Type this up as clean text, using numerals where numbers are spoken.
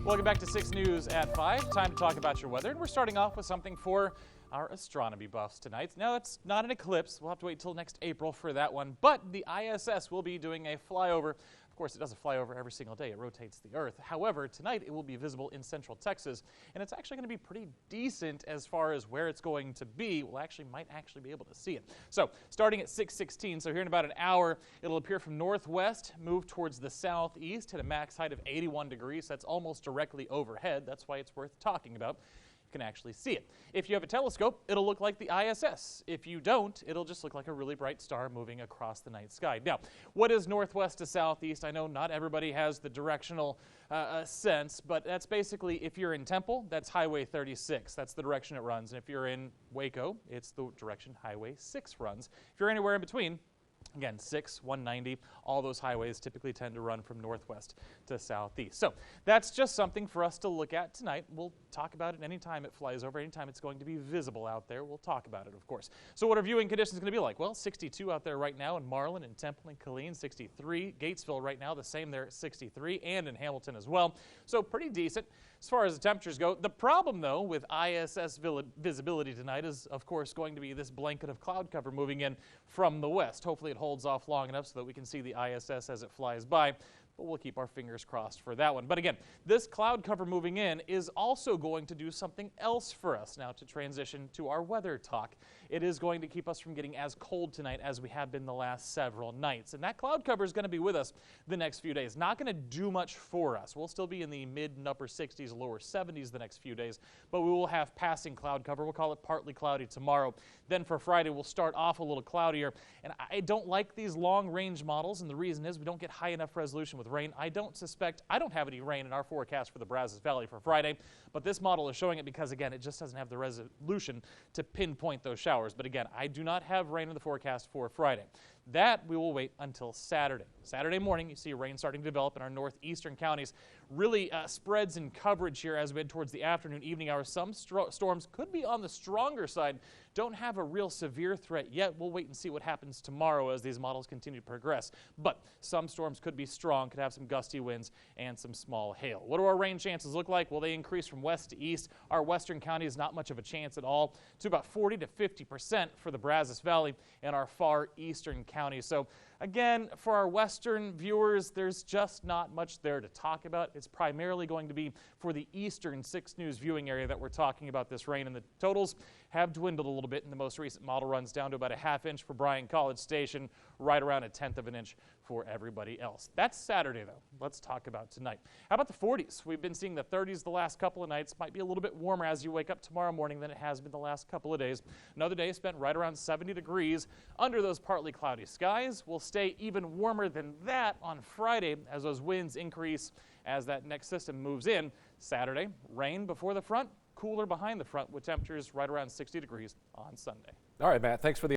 Welcome back to 6 News at 5. Time to talk about your weather, and we're starting off with something for our astronomy buffs tonight. Now, it's not an eclipse. We'll have to wait till next April for that one, but the ISS will be doing a flyover. Of course, it doesn't fly over every single day. It rotates the Earth. However, tonight it will be visible in central Texas, and it's actually going to be pretty decent as far as where it's going to be. We'll might actually be able to see it. So, starting at 6:16, so here in about an hour, it'll appear from northwest, move towards the southeast, hit a max height of 81 degrees. That's almost directly overhead. That's why it's worth talking about. You can actually see it. If you have a telescope, it'll look like the ISS. If you don't, it'll just look like a really bright star moving across the night sky. Now, what is northwest to southeast? I know not everybody has the directional sense, but that's basically, if you're in Temple, that's Highway 36. That's the direction it runs. And if you're in Waco, it's the direction Highway 6 runs. If you're anywhere in between, again, 6, 190, all those highways typically tend to run from northwest to southeast. So that's just something for us to look at tonight. We'll talk about it anytime it flies over, anytime it's going to be visible out there. We'll talk about it, of course. So what are viewing conditions going to be like? Well, 62 out there right now in Marlin and Temple and Killeen, 63. Gatesville right now, the same there at 63, and in Hamilton as well. So pretty decent as far as the temperatures go. The problem, though, with ISS visibility tonight is, of course, going to be this blanket of cloud cover moving in from the west. Hopefully it holds off long enough so that we can see the ISS as it flies by, but we'll keep our fingers crossed for that one. But again, this cloud cover moving in is also going to do something else for us. Now, to transition to our weather talk, it is going to keep us from getting as cold tonight as we have been the last several nights. And that cloud cover is going to be with us the next few days. Not going to do much for us. We'll still be in the mid and upper 60s, lower 70s the next few days, but we will have passing cloud cover. We'll call it partly cloudy tomorrow. Then for Friday, we'll start off a little cloudier. And I don't like these long-range models, and the reason is we don't get high enough resolution with rain. I don't have any rain in our forecast for the Brazos Valley for Friday, but this model is showing it because, again, it just doesn't have the resolution to pinpoint those showers. But again, I do not have rain in the forecast for Friday. That we will wait until Saturday. Saturday morning, you see rain starting to develop in our northeastern counties. Really spreads in coverage here as we head towards the afternoon, evening hours. Some storms could be on the stronger side. Don't have a real severe threat yet. We'll wait and see what happens tomorrow as these models continue to progress. But some storms could be strong, could have some gusty winds and some small hail. What do our rain chances look like? Well, they increase from west to east. Our western counties, not much of a chance at all, to about 40 to 50% for the Brazos Valley and our far eastern counties. So again, for our western viewers, there's just not much there to talk about. It's primarily going to be for the eastern 6 News viewing area that we're talking about this rain, and the totals have dwindled a little bit in the most recent model runs, down to about a ½ inch for Bryan College Station, right around a 1/10 of an inch for everybody else. That's Saturday, though. Let's talk about tonight. How about the 40s? We've been seeing the 30s the last couple of nights. Might be a little bit warmer as you wake up tomorrow morning than it has been the last couple of days. Another day spent right around 70 degrees under those partly cloudy skies. We'll stay even warmer than that on Friday as those winds increase as that next system moves in. Saturday, rain before the front, cooler behind the front with temperatures right around 60 degrees on Sunday. All right, Matt, thanks for the